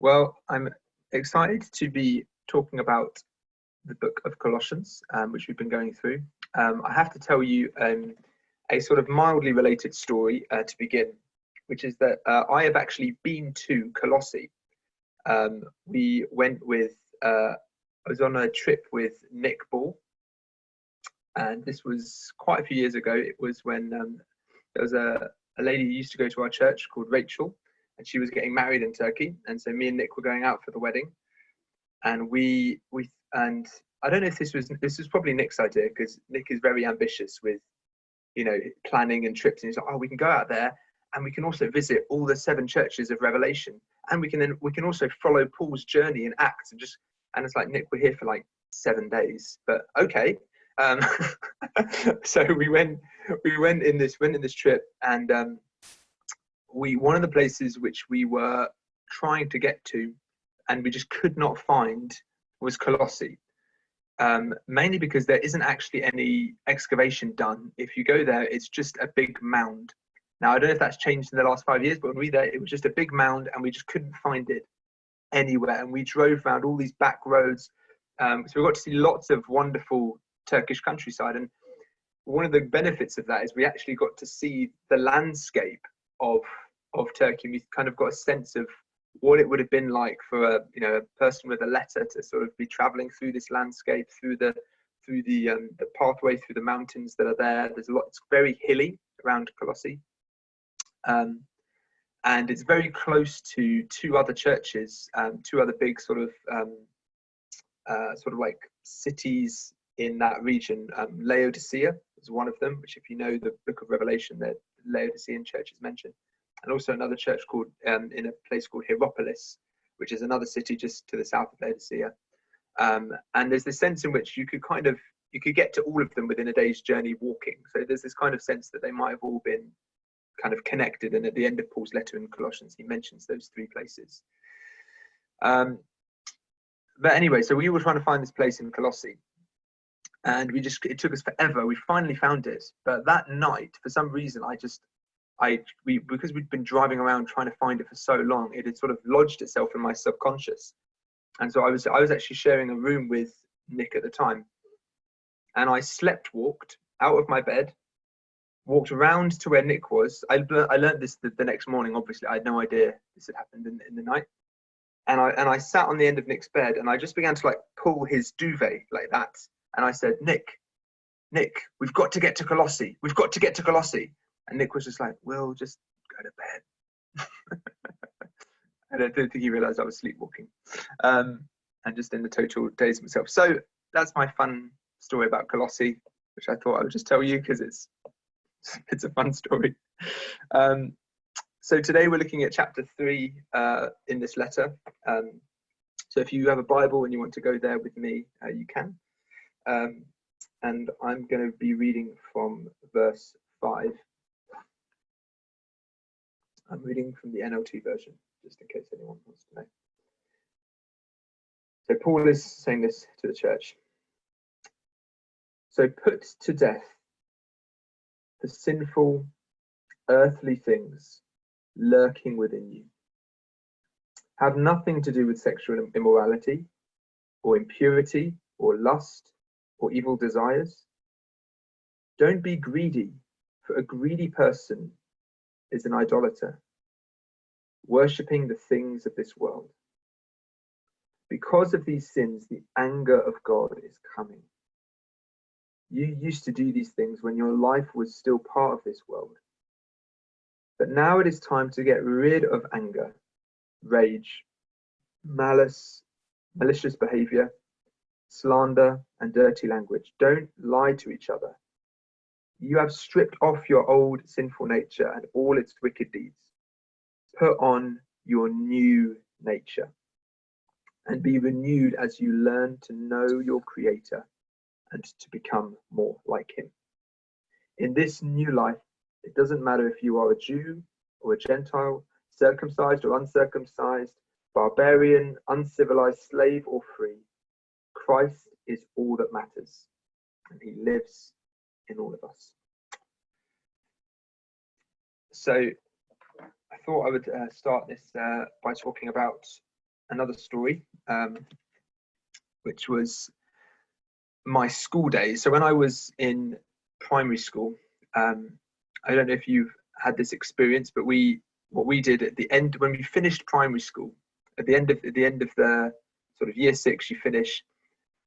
Well, I'm excited to be talking about the book of Colossians, which we've been going through. I have to tell you a sort of mildly related story to begin, which is that I have actually been to Colossae. We went with, I was on a trip with Nick Ball, and this was quite a few years ago. It was when there was a lady who used to go to our church called Rachel, and she was getting married in Turkey. And so me and Nick were going out for the wedding, and and I don't know if this was probably Nick's idea, because Nick is very ambitious with planning and trips, and he's like, oh, we can go out there and we can also visit all the 7 churches of Revelation, and we can also follow Paul's journey in Acts, and it's like, Nick, we're here for like 7 days, but okay. So we went in this trip, and one of the places which we were trying to get to and we just could not find was Colossae. Mainly because there isn't actually any excavation done. If you go there, it's just a big mound. Now, I don't know if that's changed in the last 5 years, but when we were there, it was just a big mound, and we just couldn't find it anywhere. And we drove around all these back roads. So we got to see lots of wonderful Turkish countryside. And one of the benefits of that is we actually got to see the landscape of Turkey. We kind of got a sense of what it would have been like for a person with a letter to sort of be traveling through this landscape, through the pathway through the mountains that are there. There's a lot. It's very hilly around Colossae, and it's very close to 2 other churches, 2 other big sort of like cities in that region. Laodicea is one of them, which, if you know the book of Revelation, the Laodicean church is mentioned. And also another church called in a place called Hierapolis, which is another city just to the south of Laodicea. And there's this sense in which you could get to all of them within a day's journey walking. So there's this kind of sense that they might have all been kind of connected. And at the end of Paul's letter in Colossians, he mentions those 3 places. But anyway, so we were trying to find this place in Colossae, and it took us forever. We finally found it, but that night, for some reason, because we'd been driving around trying to find it for so long, it had sort of lodged itself in my subconscious. And so I was actually sharing a room with Nick at the time, and I walked out of my bed, walked around to where Nick was. I learned this the next morning. Obviously, I had no idea this had happened in the night. And I sat on the end of Nick's bed, and I just began to pull his duvet like that. And I said, Nick, we've got to get to Colossae. We've got to get to Colossae. And Nick was just like, we'll just go to bed. I don't think he realized I was sleepwalking, and just in the total daze of myself. So that's my fun story about Colossae, which I thought I would just tell you because it's a fun story. So today we're looking at chapter 3 in this letter. So if you have a Bible and you want to go there with me, you can. And I'm going to be reading from verse 5. I'm reading from the NLT version, just in case anyone wants to know. So Paul is saying this to the church. So put to death the sinful, earthly things lurking within you. Have nothing to do with sexual immorality, or impurity, or lust, or evil desires. Don't be greedy, for a greedy person is an idolater, worshipping the things of this world. Because of these sins, the anger of God is coming. You used to do these things when your life was still part of this world. But now it is time to get rid of anger, rage, malice, malicious behavior, slander, and dirty language. Don't lie to each other. You have stripped off your old sinful nature and all its wicked deeds. Put on your new nature and be renewed as you learn to know your Creator and to become more like Him. In this new life, it doesn't matter if you are a Jew or a Gentile, circumcised or uncircumcised, barbarian, uncivilized, slave or free. Christ is all that matters, and He lives in all of us. So I thought I would start this by talking about another story, which was my school days. So when I was in primary school, I don't know if you've had this experience, but what we did at the end, when we finished primary school, at the end of the sort of year 6, you finish,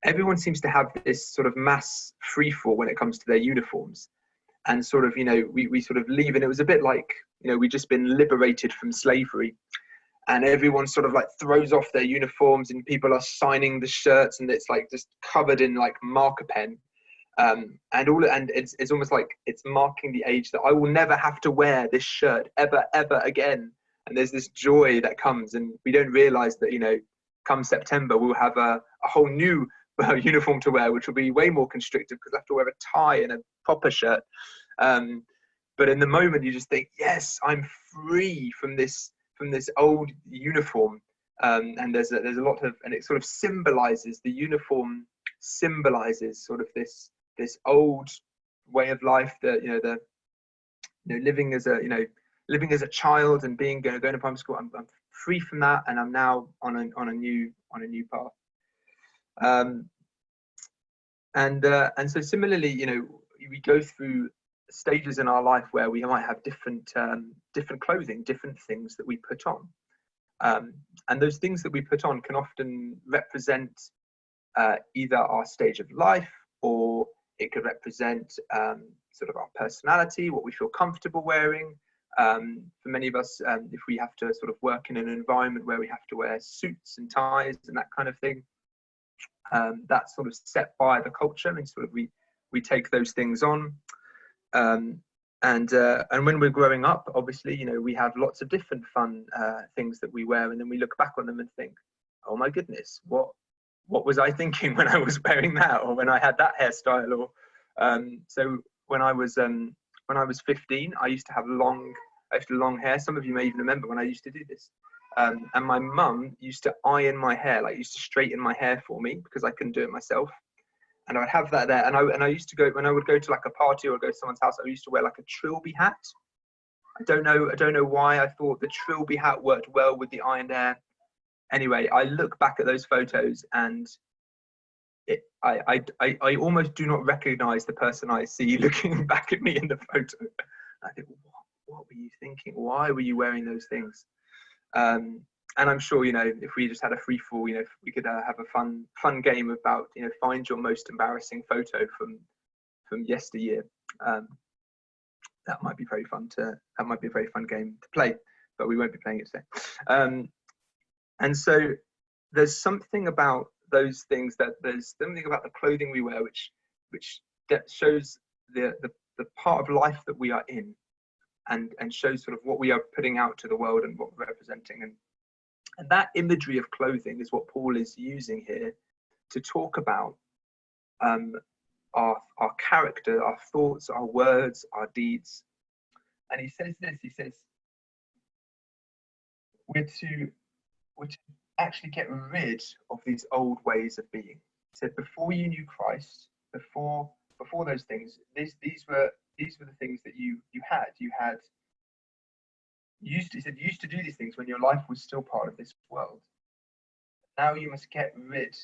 everyone seems to have this sort of mass free fall when it comes to their uniforms. And sort of, we sort of leave, and it was a bit like, we'd just been liberated from slavery, and everyone sort of like throws off their uniforms, and people are signing the shirts, and it's like just covered in like marker pen, and it's almost like it's marking the age that I will never have to wear this shirt ever again. And there's this joy that comes, and we don't realize that come September we'll have a whole new uniform to wear, which will be way more constrictive because I have to wear a tie and a proper shirt. But in the moment, you just think, yes, I'm free from this old uniform. And there's a lot of, and it sort of symbolizes, the uniform symbolizes sort of this old way of life, that living as a child and going to primary school. I'm free from that, and I'm now on a new path. And so similarly, we go through stages in our life where we might have different clothing, different things that we put on, and those things that we put on can often represent either our stage of life, or it could represent sort of our personality, what we feel comfortable wearing. For many of us, if we have to sort of work in an environment where we have to wear suits and ties and that kind of thing, that's sort of set by the culture, and sort of we take those things on. And when we're growing up, obviously, we have lots of different fun things that we wear, and then we look back on them and think, oh my goodness, what was I thinking when I was wearing that, or when I had that hairstyle? Or so when I was 15, I used to have long hair. Some of you may even remember when I used to do this. And my mum used to iron my hair, used to straighten my hair for me because I couldn't do it myself. And I'd have that there. And I used to go, when I would go to like a party or go to someone's house, I used to wear like a trilby hat. I don't know why I thought the trilby hat worked well with the ironed hair. Anyway, I look back at those photos, and I almost do not recognize the person I see looking back at me in the photo. I think, what were you thinking? Why were you wearing those things? And I'm sure, if we just had a free fall, we could have a fun game about, find your most embarrassing photo from yesteryear. That might be very fun that might be a very fun game to play, but we won't be playing it today. And so there's something about those things, there's something about the clothing we wear, which shows the part of life that we are in, and shows sort of what we are putting out to the world and what we're representing. And that imagery of clothing is what Paul is using here to talk about our character, our thoughts, our words, our deeds. And he says this, we're to actually get rid of these old ways of being. He said, before you knew Christ, before those things, these were the things that you had. You used to do these things when your life was still part of this world. Now you must get rid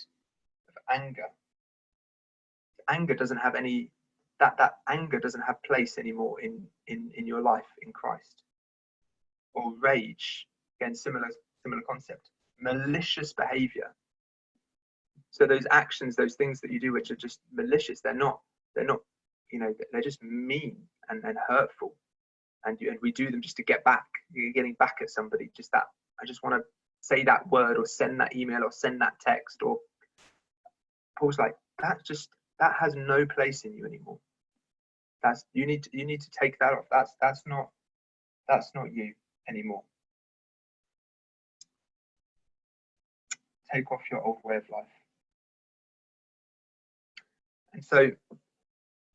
of anger. Anger doesn't have that anger doesn't have place anymore in your life in Christ. Or rage, again, similar concept. Malicious behavior. So those actions, those things that you do which are just malicious, they're not, they're just mean and hurtful. And we do them just to get back. You're getting back at somebody. Just that, I just want to say that word, or send that email, or send that text. Or Paul's like, that has no place in you anymore. You need to take that off. That's not you anymore. Take off your old way of life. And so,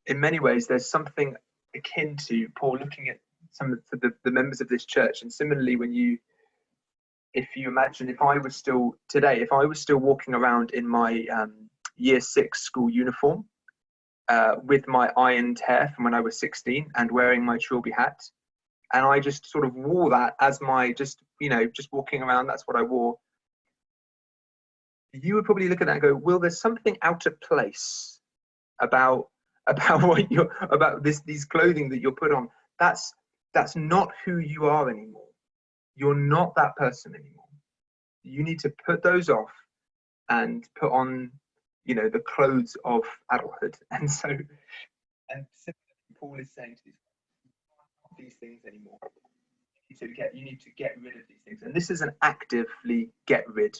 in many ways, there's something akin to Paul looking at some of the members of this church. And similarly, if you imagine, if I was still walking around in my year 6 school uniform, with my ironed hair from when I was 16 and wearing my trilby hat, and I just sort of wore that as my just walking around, that's what I wore, you would probably look at that and go, well, there's something out of place about what you're about these clothing that you're put on. That's not who you are anymore. You're not that person anymore. You need to put those off and put on, the clothes of adulthood. And so, and Paul is saying to these things anymore. You need to get rid of these things, and this is an actively get rid.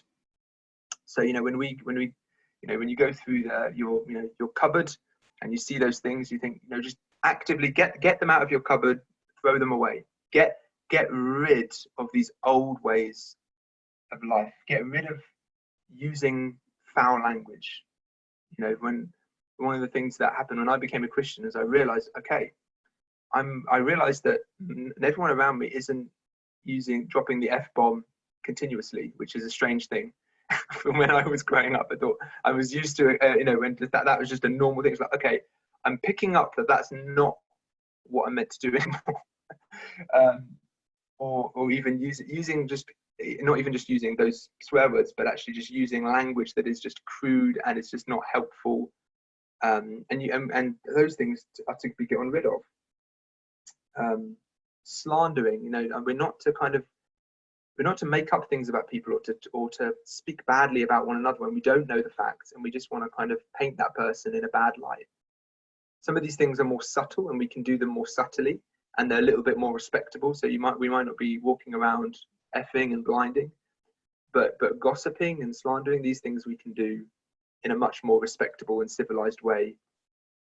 So when you go through your cupboard and you see those things, you think, just actively get them out of your cupboard, throw them away. Get rid of these old ways of life. Get rid of using foul language. When one of the things that happened when I became a Christian is I realized, I realized that everyone around me isn't dropping the F-bomb continuously, which is a strange thing. From when I was growing up, I thought I was used to it, when that was just a normal thing. It's like, okay, I'm picking up that that's not what I'm meant to do anymore. Or even using just not even just using those swear words, but actually just using language that is just crude and it's just not helpful. And those things are to be gotten rid of. Slandering, we're not to make up things about people or to speak badly about one another when we don't know the facts and we just want to kind of paint that person in a bad light. Some of these things are more subtle and we can do them more subtly and they're a little bit more respectable. So we might not be walking around effing and blinding, but gossiping and slandering, these things we can do in a much more respectable and civilized way.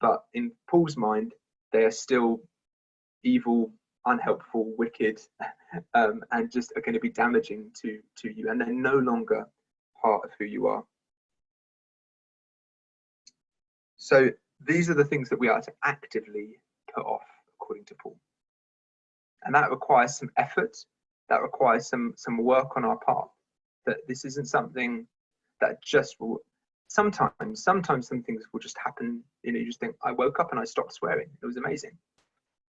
But in Paul's mind, they are still evil, unhelpful, wicked, and just are going to be damaging to you, and they're no longer part of who you are. So these are the things that we are to actively put off, according to Paul, and that requires some effort. That requires some work on our part. That this isn't something that just will. Sometimes some things will just happen. You just think, I woke up and I stopped swearing. It was amazing.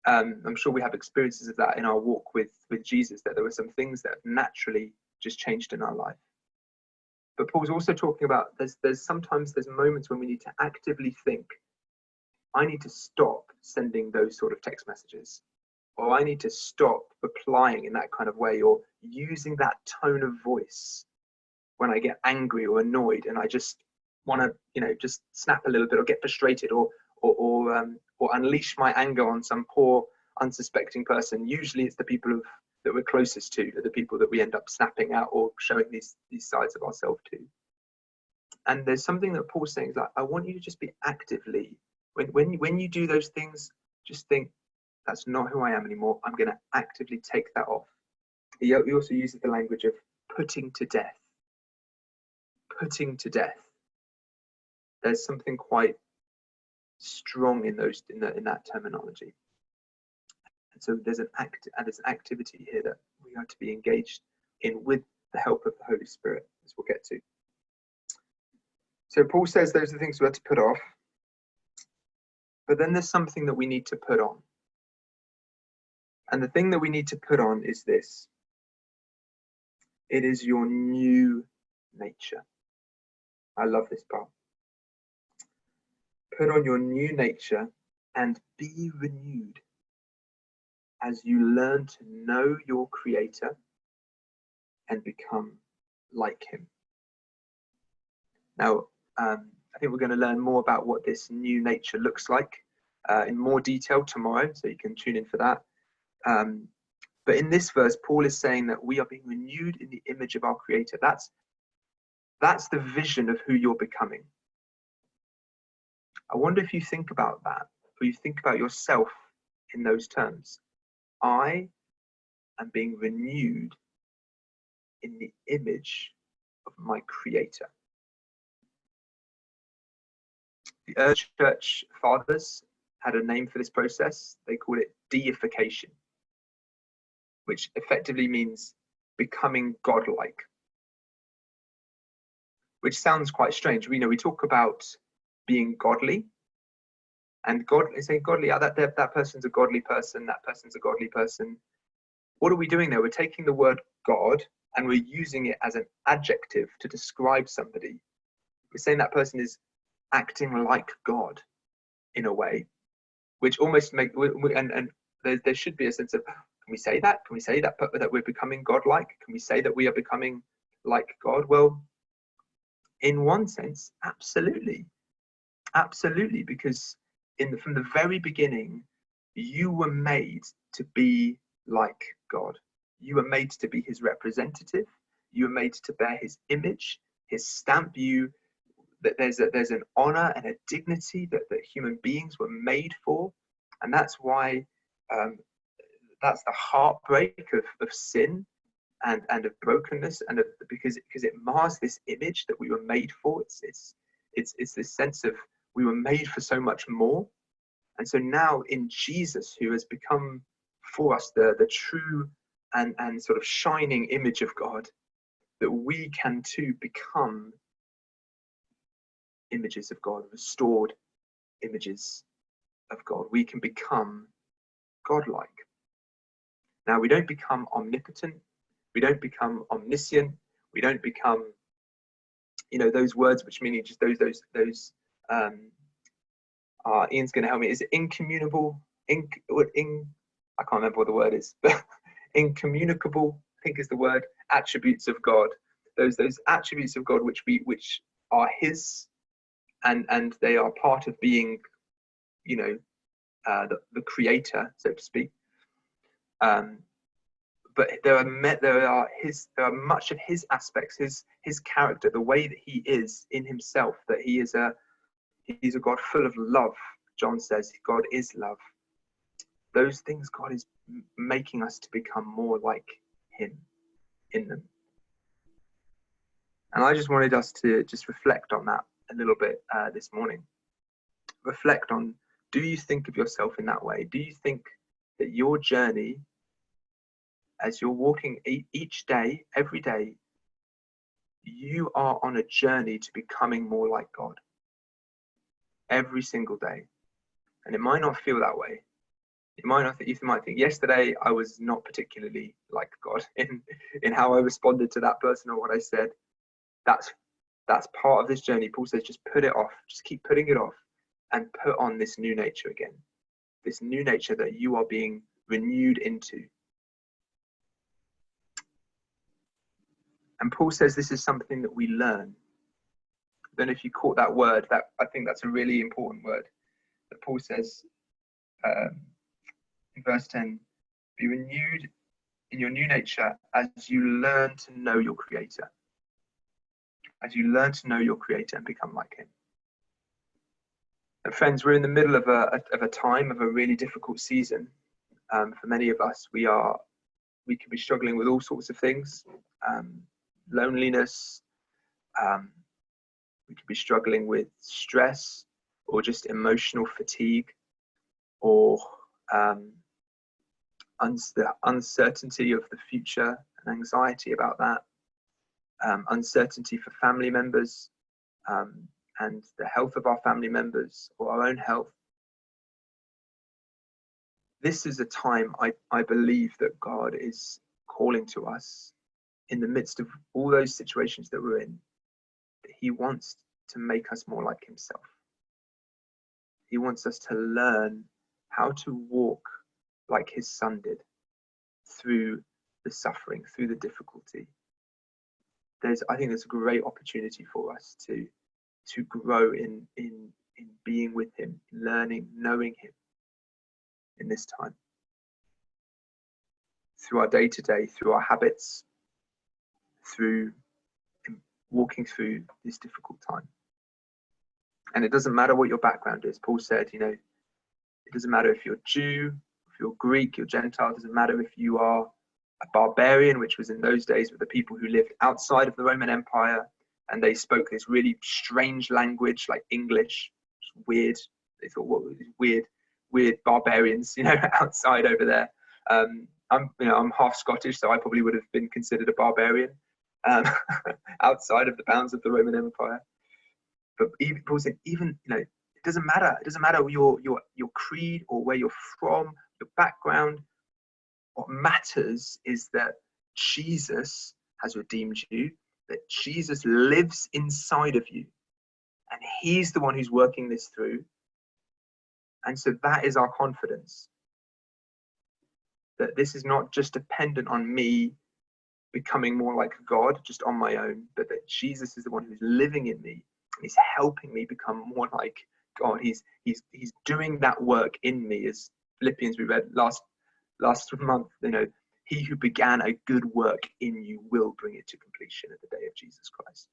I'm sure we have experiences of that in our walk with Jesus, that there were some things that naturally just changed in our life. But Paul's also talking about there's moments when we need to actively think, I need to stop sending those sort of text messages, or I need to stop replying in that kind of way, or using that tone of voice when I get angry or annoyed and I just want to just snap a little bit or get frustrated or unleash my anger on some poor unsuspecting person. Usually it's the people that we're closest to, the people that we end up snapping at or showing these sides of ourselves to. And there's something that Paul's saying is like, I want you to just be actively, when you do those things, just think, that's not who I am anymore. I'm going to actively take that off. He also uses the language of putting to death. Putting to death. There's something quite strong in that terminology. And so there's an activity here that we are to be engaged in with the help of the Holy Spirit, as we'll get to. So Paul says those are the things we have to put off. But then there's something that we need to put on. And the thing that we need to put on is this. It is your new nature. I love this part. Put on your new nature and be renewed as you learn to know your Creator and become like Him. Now, I think we're going to learn more about what this new nature looks like in more detail tomorrow, so you can tune in for that. But in this verse, Paul is saying that we are being renewed in the image of our Creator. That's the vision of who you're becoming. I wonder if you think about that, or you think about yourself in those terms. I am being renewed in the image of my Creator. The early church fathers had a name for this process. They called it deification, which effectively means becoming godlike, which sounds quite strange. We talk about being godly, and God is saying godly. That person's a godly person. That person's a godly person. What are we doing there? We're taking the word God and we're using it as an adjective to describe somebody. We're saying that person is acting like God in a way, which almost and there should be a sense of, can we say that? Can we say that we're becoming God-like? Can we say that we are becoming like God? Well, in one sense, absolutely, because from the very beginning, you were made to be like God. You were made to be his representative. You were made to bear his image, his stamp. That there's an honor and a dignity that human beings were made for, and that's why that's the heartbreak of sin and of brokenness, and because it mars this image that we were made for. It's this sense of we were made for so much more. And so now in Jesus, who has become for us the true and sort of shining image of God, that we can too become images of God, restored images of God. We can become godlike. Now, we don't become omnipotent. We don't become omniscient. We don't become, those words which mean just those. Ian's going to help me. Is it incommunicable? I can't remember what the word is, but incommunicable, I think is the word. Attributes of God. Those attributes of God which are his, and they are part of being, the creator, so to speak. But there are much of his aspects, his character, the way that he is in himself, that he's a God full of love. John says God is love. Those things God is making us to become more like him in them. And I just wanted us to just reflect on that a little bit this morning. Reflect on, do you think of yourself in that way? Do you think that your journey, as you're walking each day, every day, you are on a journey to becoming more like God? Every single day. And it might not feel that way. You might think, yesterday I was not particularly like God in how I responded to that person or what I said. That's part of this journey. Paul says, just put it off. Just keep putting it off and put on this new nature again. This new nature that you are being renewed into. And Paul says this is something that we learn. I don't know if you caught that word. That I think that's a really important word. That Paul says in verse 10, be renewed in your new nature as you learn to know your Creator. As you learn to know your Creator and become like him. And friends, we're in the middle of a time of a really difficult season. For many of us, we can be struggling with all sorts of things. Loneliness. We could be struggling with stress or just emotional fatigue, or the uncertainty of the future and anxiety about that, uncertainty for family members and the health of our family members or our own health. This is a time I believe that God is calling to us in the midst of all those situations that we're in, that he wants to make us more like himself. He wants us to learn how to walk like his son did through the suffering, through the difficulty. I think there's a great opportunity for us to grow in being with him, learning, knowing him in this time. Through our day-to-day, through our habits, through walking through this difficult time. And it doesn't matter what your background is. Paul said, it doesn't matter if you're Jew, if you're Greek, you're Gentile. It doesn't matter if you are a barbarian, which was in those days with the people who lived outside of the Roman Empire, and they spoke this really strange language like English. Weird. They thought, what was weird barbarians, outside over there. I'm half Scottish, so I probably would have been considered a barbarian outside of the bounds of the Roman Empire. But Paul said, it doesn't matter. It doesn't matter your creed or where you're from, your background. What matters is that Jesus has redeemed you, that Jesus lives inside of you, and he's the one who's working this through. And so that is our confidence, that this is not just dependent on me becoming more like God just on my own, but that Jesus is the one who's living in me. He's helping me become more like God. He's doing that work in me, as Philippians we read last month. You know, he who began a good work in you will bring it to completion at the day of Jesus Christ.